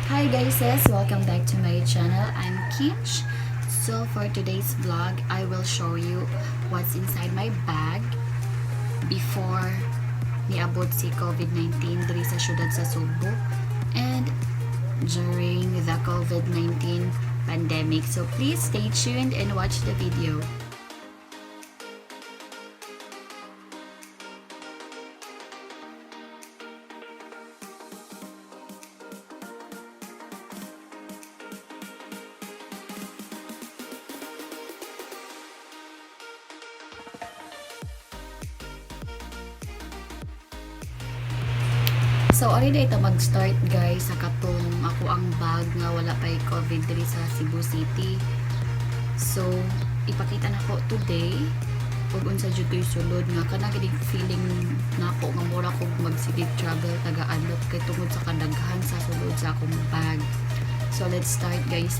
Hi guys, welcome back to my channel. I'm Kinch. So for today's vlog, I will show you what's inside my bag before niabot si Covid-19 diri sa syudad sa Subo and during the Covid-19 pandemic. So please stay tuned and watch the video. So, already ito mag-start guys sa katong ako ang bag nga wala pa'y COVID diri sa Cebu City. So, ipakita na ko today kung unsa jud ko'y sulod nga kana gid feeling nako nga mura kog mag-city travel taga-adlok kay tungod sa kadaghan sa sulod sa akong bag. So, let's start guys.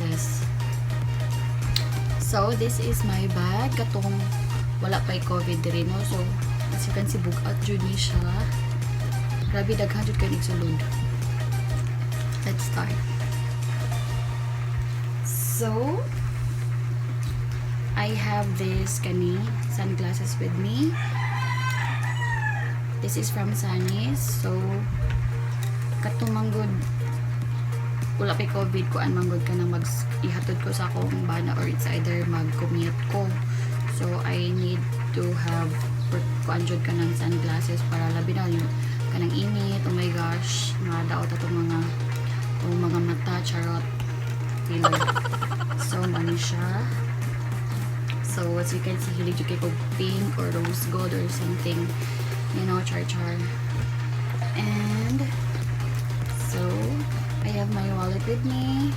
So, this is my bag katong wala pa'y COVID diri no. So, as you can see bugat jud ni siya. Grabe daghan jud kay sulod. Let's start. So, I have this sunglasses with me. This is from Sunny's. So, katumanggod wala pay COVID ko an manggod ka na ihatod ko sa akong bana or it's either mag-commute ko. So, I need to have kuanjod ka ng sunglasses para labi na yung kanang init. Oh my gosh, nadaot atong mga mata, charot. So, mani siya. So, as you can see, hilig yung kay pink or rose gold or something, you know, char. And, so, I have my wallet with me.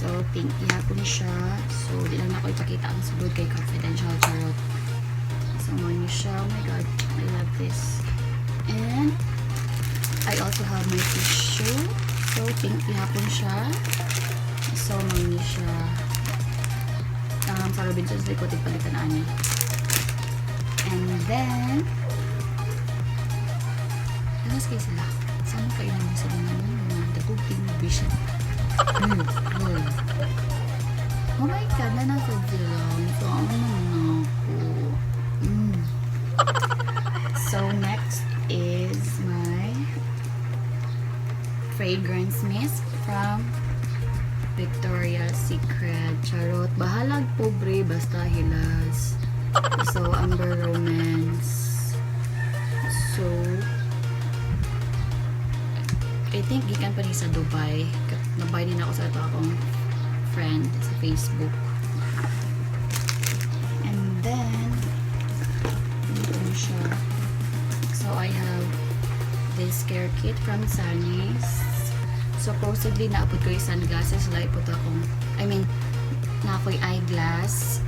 So, pink ihapon siya. So, di lang ako ipakita ang sulod kay confidential, charot. So, mani siya. Oh my god, I love this. And, I also have my tissue. So, pink ihapon siya. So, mani siya. Sa Robinson's likod, ipalitan na ani. And then, alas kayo sila. Saan kayo naman sila naman? Dagog vision. Oh my god, na nasa lang. So, ano naman ako. So, next is my fragrance mist from Victoria's Secret. Charot. Bahalag pobre, basta hilas. So, Amber Romance. So, I think gikan pa ni sa Dubai. Nabay din ako sa ito akong friend sa Facebook. And then, dito siya. So, I have this care kit from Sunny's. Supposedly, naapod ko yung sunglasses. Like, put akong, na ako'y eyeglass.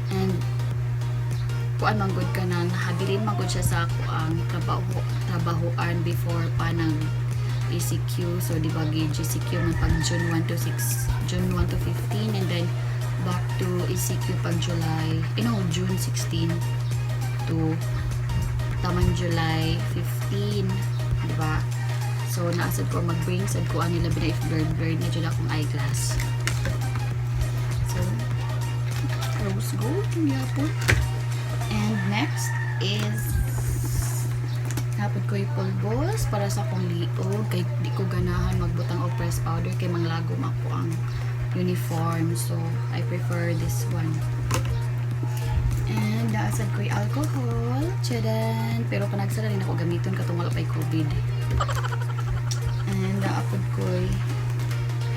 And, kuan manggod ka na, habilin manggod siya sa ako ang trabahoan before pa ng ECQ. So, di ba, GCQ ng pag June 1 to 15. And then, back to ECQ pag June 16 to tamang July 15. Di ba? So, naasad ko mag-bring sad ko ang nila if blurred na dyan akong eyeglass. So, rose gold yung yapon. And next is napod ko yung pulbos para sa akong liog. Kay di ko ganahan magbutang o press powder kay manglagom ako ang uniform. So, I prefer this one. And naasad ko yung alcohol. Tchadan! Pero panagsara rin ako gamiton katong wala pa'y COVID. And naapod ko'y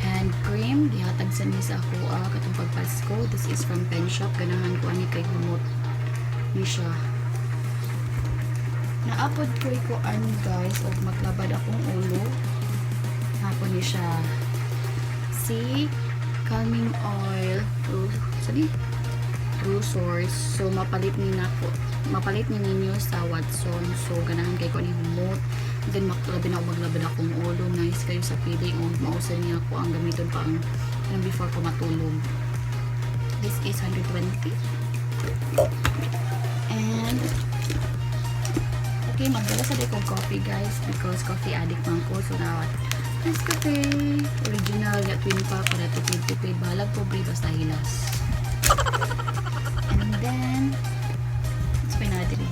hand cream. Dihatag sa ni sa ako katong pagpasko. This is from Pen Shop. Ganahan ko ani kay humot ni siya. Naapod ko'y kuan guys o maglabad akong ulo. Hapon ni siya. Si calming oil. True source. So mapalit ni ninyo sa Watson. So ganahan kay ko ni humot. Then maglabad akong ulo. Nice kayo sa feeling. Mausan niya ako ang gamiton pa ang before ko matulog. This is 120. And okay, magdala sa day kong coffee guys because coffee addict man ko. So now, Nescafe original queen pa para tipid-tipid. Balag pobre basta hilas. And then, let's find natin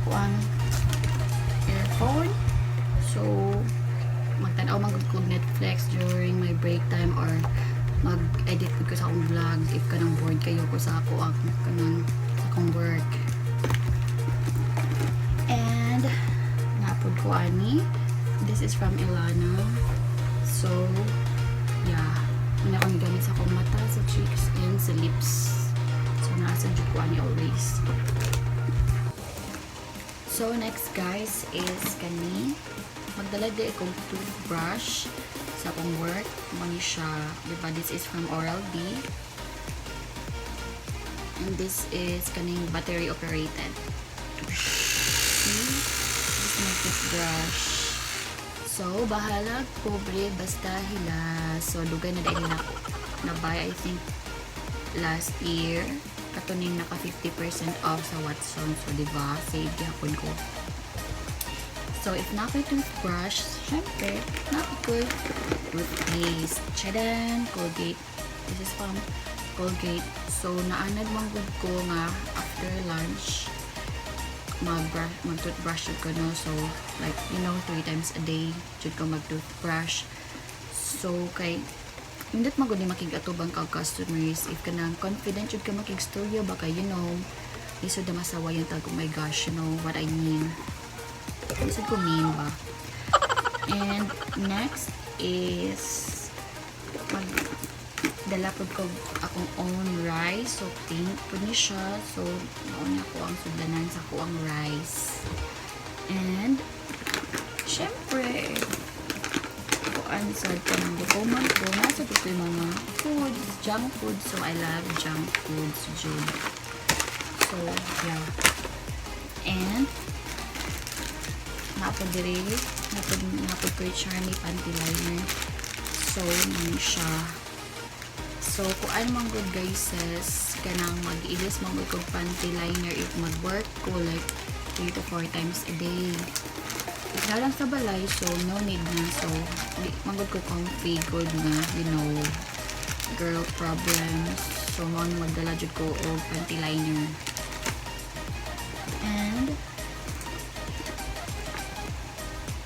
kuang earphone. So, magtanaw ko Netflix during my break time or mag-edit ko sa akong vlog if kanang bored kayo ko sa ako kanang sa akong work. And napod ko ani. This is from Ilana. So, yeah. Muna akong gamit sa akong mata, sa cheeks, and sa lips. So, nasa dyan ko ani always. So, next guys is kani. Magdala din akong toothbrush sa akong work. Mani siya. Diba, this is from Oral-B. And this is kaning battery operated. See? This is my toothbrush. So, bahala pobre basta hila. So, dugay na dahil na buy I think last year. Katunin naka 50% off sa Watson. So, diba? Save yapon ko. So, if na ko'y toothbrush, syempre, na ko'y toothpaste. Chadan! Colgate. This is from Colgate. So, naanad manggod ko nga after lunch, mag-toothbrush ko, no? So, like, 3 times a day, jud ko mag-toothbrush. So, kay, hindi magod ni makigatubang ka customers. If ka nang confident, jud ka makigstorya, baka, isod na masawa yung tag, oh my gosh, you know what I mean. Isod ko mean ba? And, next is, dala po ko akong own rice. So, pink po niya siya. So, naon ako ang sudlanan sa ako ang rice. And, syempre, kuan sa kanang dokuman ko. Nasa dito yung mga foods, junk food. So, I love junk foods, June. So, yeah. And, napod ko yung Charmy panty liner. So, naman siya. So, kung ano mang good guys says, kanang mag-ilis mang good kong panty liner if mag-work ko like 3 to 4 times a day. If na lang sa balay, so no need na. So, manggod ko comfy good na, girl problems. So, mo magdala jud ko og panty liner. And,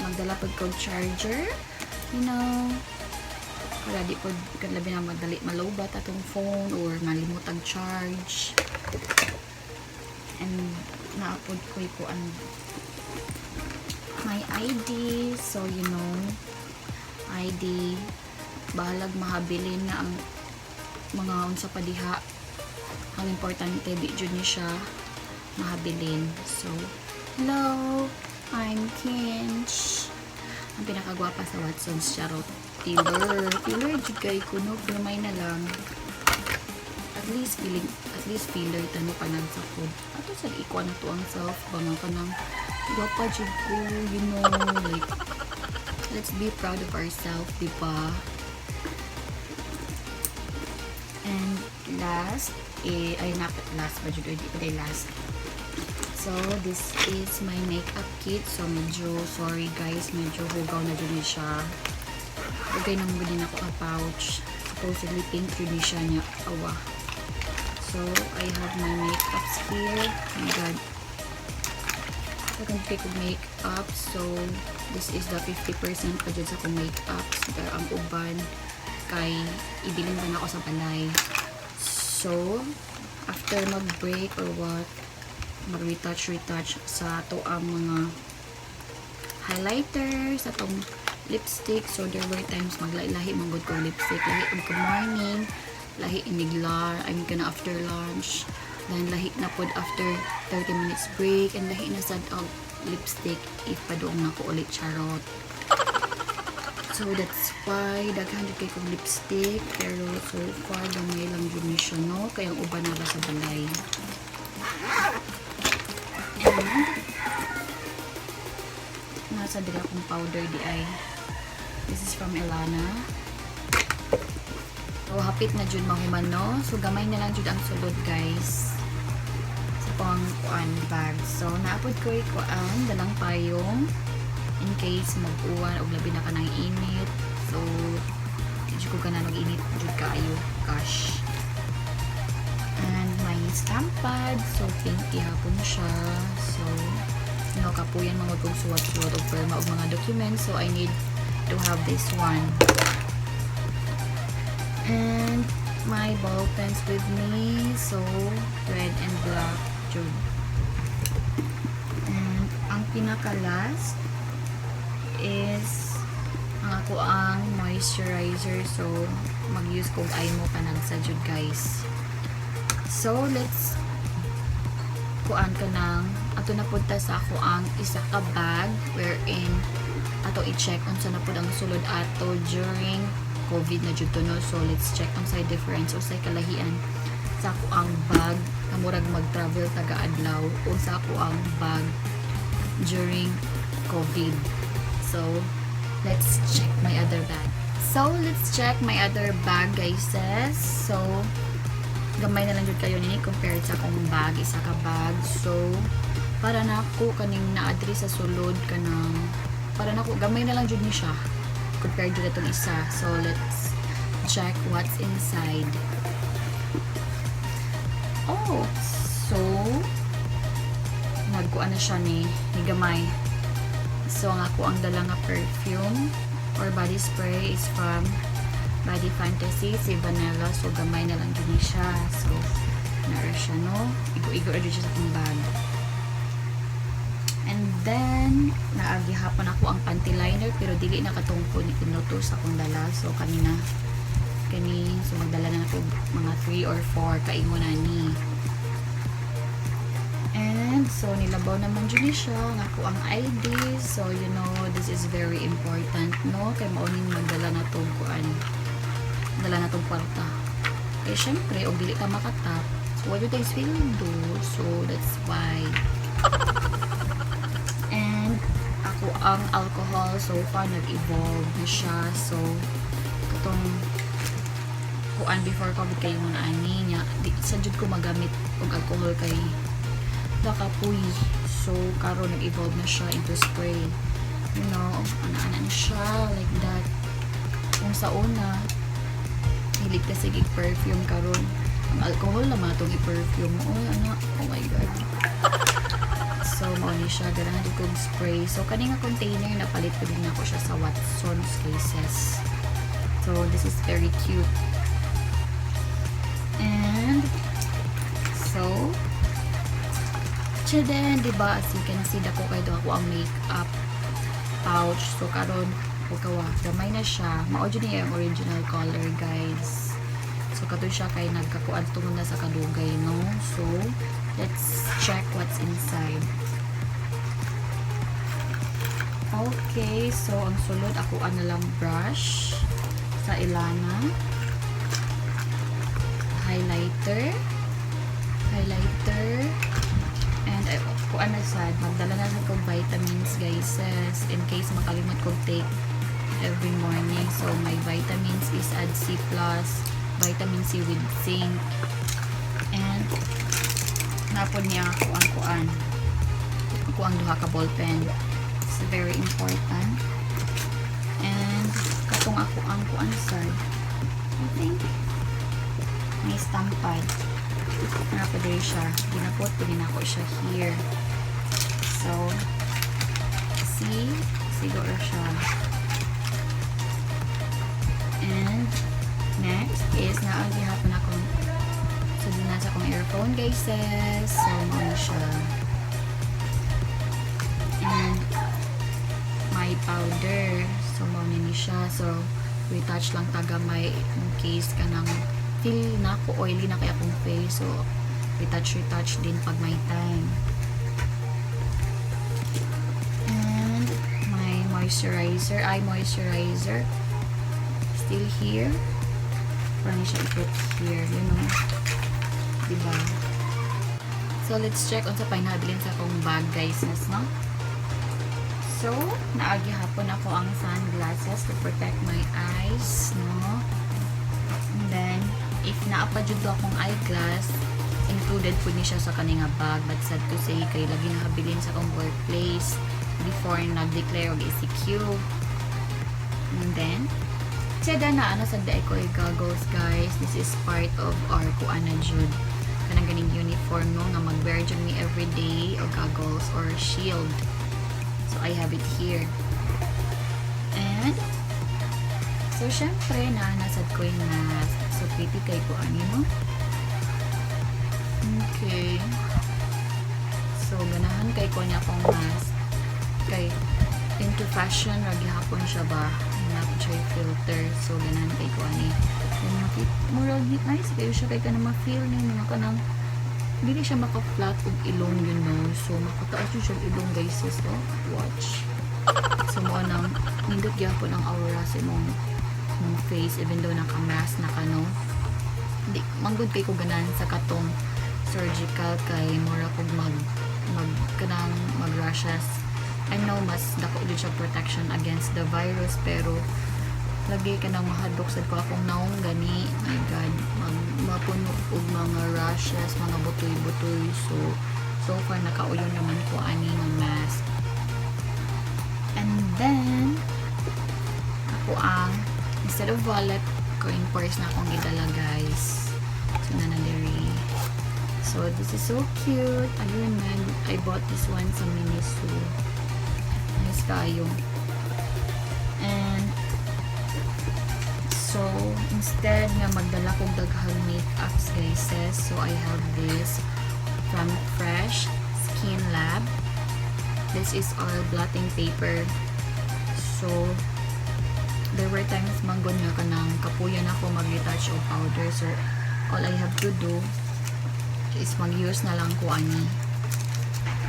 magdala pag kong charger. Kaya di po labi na madali malobat atong phone or malimutang charge. And naapod ko my ID. So, ID. Bahalag mahabilin na ang mga unsa pa diha. Ang importante, di jud ni siya mahabilin. So, hello! I'm Kinch. Ang pinakagwapa sa Watson's Charot. Filler jud kay kuno pero may na lang. At least filler tano panag sa food. Ato sa ikuan to ang self banga kanang gwapa jud ko, like let's be proud of ourselves, di ba? And last last ba jud di pa last. So this is my makeup kit. So medyo sorry guys, medyo hugaw na jud siya. Okay nang din ako ang pouch. Supposedly pink yun siya niya. Awa. So, I have my makeups here. Oh my god. So, I can pick makeup. So, this is the 50% pa dyan sa akong makeups. Pero ang uban, kay ibilin ba na ako sa balay. So, after mag-break or what, mag-retouch sa ito ang mga highlighters, sa itong lipstick. So, there were times maglahi manggod ko lipstick. Lahi ang morning, lahi iniglar, I'm gonna after lunch. Then, lahi na pod after 30 minutes break. And lahi na sad ang lipstick if padoong na ko ulit charot. So, that's why daghan kay kong lipstick. Pero, so far, gamay lang dyan siya, no? Kaya ang uban na ba sa balay. And, nasa dira akong powder di ay. This is from Ilana. So, hapit na dyan mahuman, no? So, gamay na lang dyan ang sulod, guys. Sa pang kuan bag. So, naapod ko kuan, dalang payong. In case mag-uwan o labi na ka ng init. So, Di ko ganun init jud kaayo. Gosh. And my stamp pad. So, pink ihapon siya. So, kapuyan mga kong suwat-suwat o perma o mga documents. So, I need to have this one. And my ball pens with me. So, red and black jud. And ang pinaka-last is ang ako ang moisturizer. So, mag-use kong eye mo kanang sa jud guys. So, let's kuan ka ng ato na punta sa ako ang isa ka bag wherein ato i-check unsa na pud ang sulod ato during COVID na jud to no. So, let's check unsay difference o say kalahian sa ako ang bag kamurag mag-travel taga-adlaw o sa ako ang bag during COVID. So, let's check my other bag. So, let's check my other bag, guys. So, gamay na lang jud kayo nini compared sa akong bag, isa ka bag. So, para na ako kaning na-addre sa sulod kanang para na ako gamay na lang jud ni siya compared jud itong isa. So, let's check what's inside. Oh, so nagkuan na siya ni gamay. So, ang ako ang dala nga perfume or body spray is from Body Fantasy, si Vanilla. So, gamay na lang din siya. So, nara siya, no? Igo-igo na siya sa akong bag. And then, naagihapon ako ang panty liner, pero dili na katungko ni pinuto sa akong dala. So, so, magdala na ako mga 3 or 4 kaingo na ni. And, so, nilabaw naman dyan siya. Ako ang ID. So, you know, this is very important, no? Kaya maunin magdala na itong kuan. Dala na itong kwarta. Eh, syempre, o dili ka makatap. So, what you guys will do? So, that's why. And, ako ang alcohol. So far, nag-evolve na siya. So, itong kuan before COVID kayo muna ani niya. Sa jud ko magamit og alcohol kay nakapuy. So, karon nag-evolve na siya into spray. You know, ana-ana na siya like that. Kung sa una, hilig ka sige perfume karon. Ang alcohol naman itong i-perfume. Oh my god. So, mao ni siya. Ganahan di kong spray. So, kaning nga container, napalit ko din ako siya sa Watson's cases. So, this is very cute. And, so, then, diba, as you can see, dako kayo ako ang makeup pouch. So, karon gamay na siya. Mao-dyo niya yung original color, guys. So, kato siya kay nagkakuan tungod na sa kadugay, no? So, let's check what's inside. Okay, so, ang sulod, ako na lang brush sa ilana. Highlighter, and kuan na sad, magdala na sa kong vitamins, guys, in case makalimot kong take every morning. So, my vitamins is add C+, vitamin C with zinc, and napod niya kuan duha ka ball pen. It's very important. And katong ako ang kuan sad, I think may stamp pad. Napod rin siya. Ginapot ko din ako siya here. So, see? Siguro siya. And, next is naagihapon akong so, dinasa akong earphone, guys. So, ano siya. And, my powder. So, maunin ni siya. So, retouch lang taga may in case ka ng feel na ako oily na kaya akong face. So, retouch din pag may time. And, my moisturizer, eye moisturizer. Still here. Parang siya i-put here, you know. Diba? So, let's check on sa painabilin sa akong bag, guys, no? So, naagi hapon ako ang sunglasses to protect my eyes, no? And then, if naapadjud akong eyeglass, included po ni siya sa kaninga bag. But sad to say, kay lagi nakabilin sa akong workplace before nag-declare og ECQ. And then, Sada na ano sa daay ko goggles guys. This is part of our kuana jud. Kanang ganing uniform no nga mag-wear jud me every day o goggles or shield. So I have it here. And so syempre nasad ko yung mask. So pretty kay ko ani no. Okay. So ganahan kay ko niya akong mask. Kay into fashion ra gihapon siya ba. Siya filter, so ganahan kay ko ani murag nice kayo siya kay ka na ma-feel niya mga kanang dili siya maka-flat og ilong you know, so makataas yun siya ilong guys, so watch so mo nang nindot gyapon ang aura sa imong face even though naka-mask na kano di manggod kay ko ganahan sa katong surgical kay mura kog kanang mag-rashes. I know mas dako din siya protection against the virus pero lagi ka nang mahadlok sad ko akong naong gani. My God, mapuno og mga rashes, mga butoy-butoy. So far nakauyon naman ko ani ng mask. And then ako ang instead of wallet ko in purse na akong gidala guys. So nanadiri. So this is so cute. Ayun man, I bought this one sa Miniso. Nice kayo. And so instead nga magdala kong daghang makeups guys, so I have this from Fresh Skin Lab. This is our blotting paper. So there were times manggod nga kanang kapuyan ako mag-retouch of powder, so all I have to do is mag-use na lang ko ani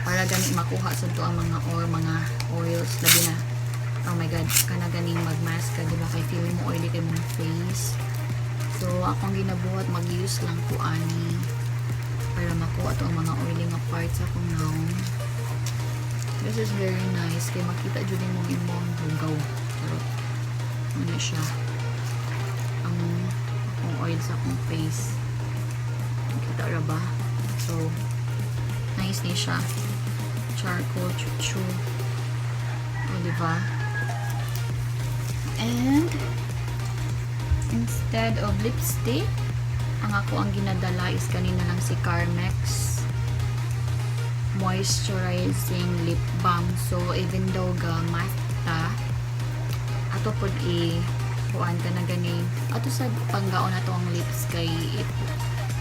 para gani makuha sa to ang mga oils labi na. Oh my god, kana ganing mag-mask ka diba kay feeling mo oily kay mong face. So akong ginabuhat mag-use lang ko ani para makuha to ang mga oily nga parts akong naong. This is very nice kay makita jud mo imong hugaw. Pero ano siya ang oil sa akong face. Kita ra ba? So nice ni siya. Charcoal chuchu. O diba? And instead of lipstick, ang ako ang ginadala is kanina lang si Carmex moisturizing lip balm. So even though mask ta ato pod kuan ka na gani ato sa panggaon na to ang lips kay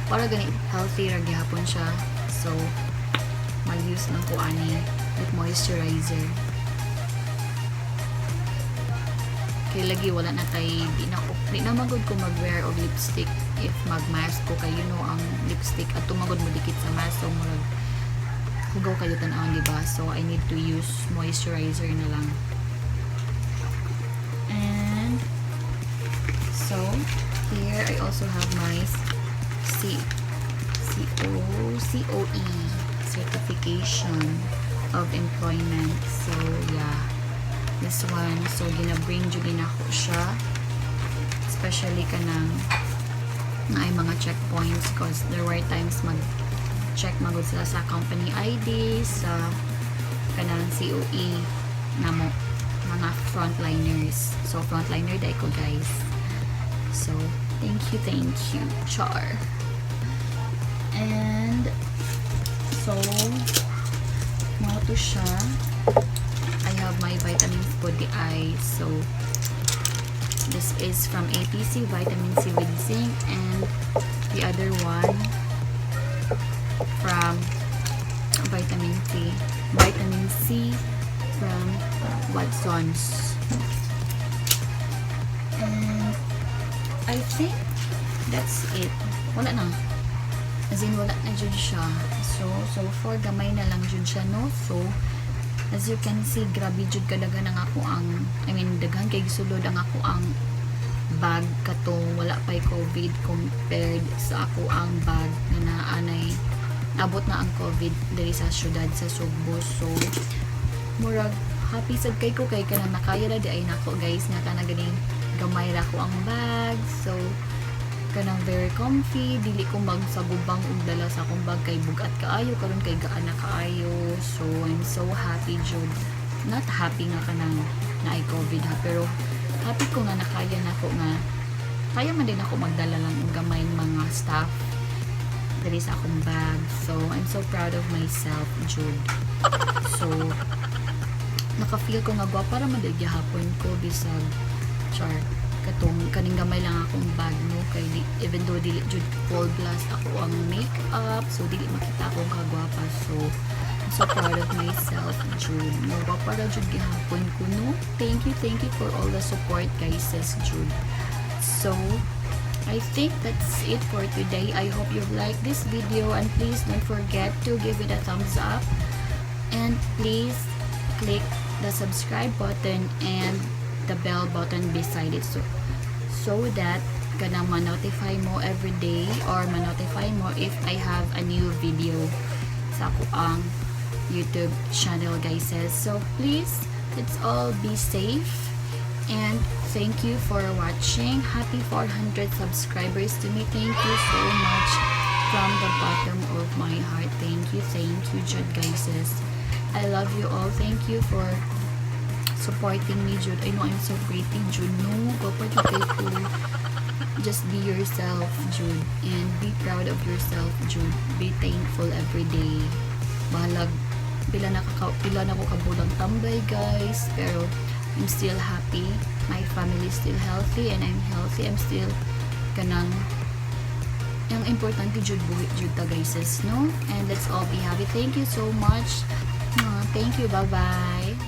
para gani healthy ra gihapon siya. So mag-use ng kuani lip moisturizer kay lagi wala na tay di na magud ko mag-wear og lipstick if mag-mask ko kay you know ang lipstick at tumagod mo dikit sa mask so murag hugaw kayo tan-awon diba, so I need to use moisturizer na lang. And so here I also have my COE certification of employment. So yeah, this one, so gina-bring jud din ako siya especially kanang na ay mga checkpoints because there were times mag-check magud sila sa company ID sa kanang COE na mo mga frontliners. So frontliner day ko guys. So thank you Char. And so mo to siya. I have my vitamins for the eyes. So this is from APC vitamin C with zinc, and the other one from vitamin C from Watsons. And I think that's it. Wala na. As in, wala na dyan siya. So far, gamay na lang dyan siya, no? So, as you can see, grabe dyan kadagan ang ako ang, daghan kay sulod ang ako ang bag katong wala pa'y COVID compared sa ako ang bag na naanay abot na ang COVID dali sa syudad sa Sugbo. So, murag happy sad kay ko kay kanang nakaya na di ay nako guys nga kanang ganing gamay ra ko ang bag. So, kanang very comfy, dili ko magsagubang og dala sa akong bag kay bugat kaayo karon kay gaan na kaayo. So I'm so happy jud, not happy nga kanang na ay COVID ha, pero happy ko nga nakaya na ko nga kaya man din ako magdala lang ng gamay mga stuff dali sa akong bag. So I'm so proud of myself, Jude. So naka-feel ko nga para maligya hapon ko bisag char katong kaning gamay lang akong bag no kay even though dili jud full blast ako ang makeup, so dili makita akong kagwapa. So I'm so proud of myself, Jude. No, para jud gihapon ko no. Thank you for all the support, guys, sis Jude. So I think that's it for today. I hope you've liked this video, and please don't forget to give it a thumbs up, and please click the subscribe button and the bell button beside it so that kanang ma-notify mo every day or ma-notify mo if I have a new video sa ako ang YouTube channel, guys. So please, let's all be safe, and thank you for watching. Happy 400 subscribers to me. Thank you so much from the bottom of my heart. Thank you, Jude, guys. I love you all. Thank you for supporting me, Jude. I know I'm so pretty, Jude. No, go participate to just be yourself, Jude, and be proud of yourself, Jude. Be thankful every day. Bahalag pila na ko kabulang tambay, guys, pero I'm still happy. My family is still healthy, and I'm healthy. I'm still kanang yung importante Jude buhi Jude ta, guys, no? And let's all be happy. Thank you so much. Thank you. Bye bye.